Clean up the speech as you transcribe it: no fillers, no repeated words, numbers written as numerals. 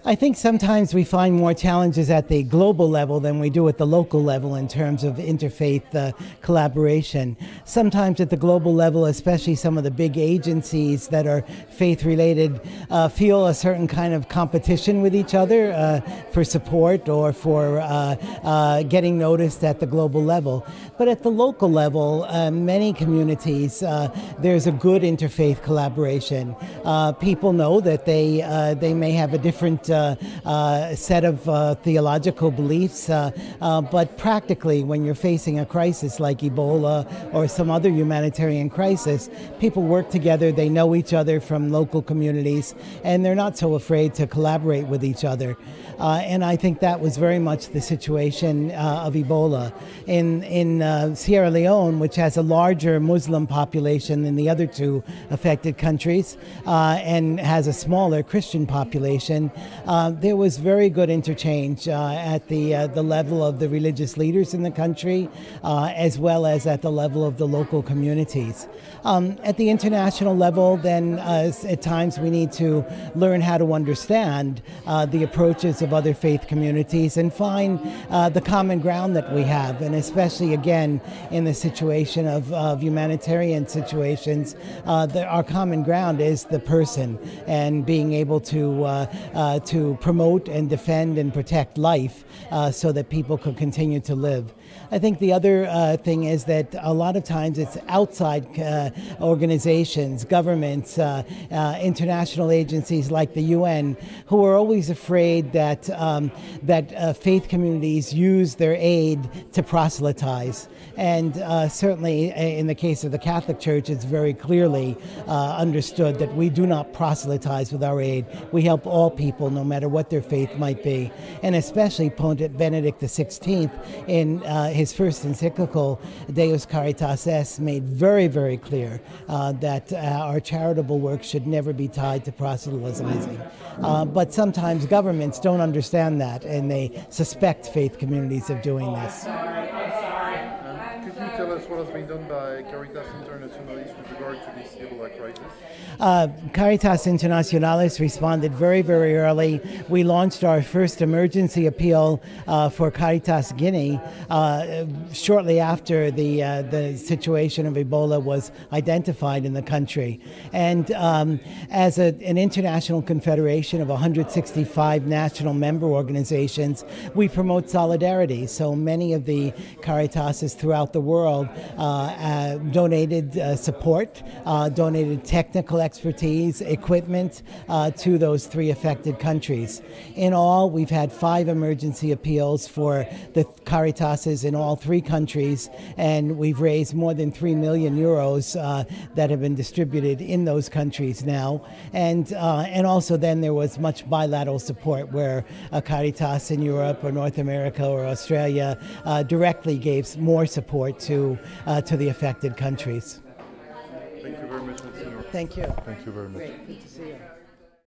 I think sometimes we find more challenges at the global level than we do at the local level in terms of interfaith collaboration. Sometimes at the global level, especially some of the big agencies that are faith-related, feel a certain kind of competition with each other for support or for getting noticed at the global level. But at the local level, many communities, there's a good interfaith collaboration. People know that they may have a different set of theological beliefs, but practically when you're facing a crisis like Ebola or some other humanitarian crisis, people work together, they know each other from local communities, and they're not so afraid to collaborate with each other. And I think that was very much the situation of Ebola. In Sierra Leone, which has a larger Muslim population than the other two affected countries, and has a smaller Christian population, there was very good interchange at the level of the religious leaders in the country, as well as at the level of the local communities. At the international level, then at times we need to learn how to understand the approaches of other faith communities and find the common ground that we have, and especially again in the situation of humanitarian situations, our common ground is the person and being able to promote and defend and protect life so that people could continue to live. I think the other thing is that a lot of times it's outside organizations, governments, international agencies like the UN, who are always afraid that faith communities use their aid to proselytize. And certainly in the case of the Catholic Church, it's very clearly understood that we do not proselytize with our aid. We help all people, no matter what their faith might be. And especially Pope Benedict XVI in his first encyclical, Deus Caritas Est, made very, very clear that our charitable work should never be tied to proselytizing. But sometimes governments don't understand that, and they suspect faith communities of doing this. Could you tell us what has been done by Caritas Internationalis with regard to this Ebola crisis? Caritas Internationalis responded very, very early. We launched our first emergency appeal for Caritas Guinea shortly after the situation of Ebola was identified in the country. And as an international confederation of 165 national member organizations, we promote solidarity. So many of the Caritases throughout the world donated support, donated technical expertise, equipment to those three affected countries. In all, we've had 5 emergency appeals for the Caritases in all 3 countries, and we've raised more than 3 million euros that have been distributed in those countries now. And also then there was much bilateral support where Caritas in Europe or North America or Australia directly gave more support to the affected countries. Thank you very much, Msgr. Thank you. Thank you very much. Great. Good to see you.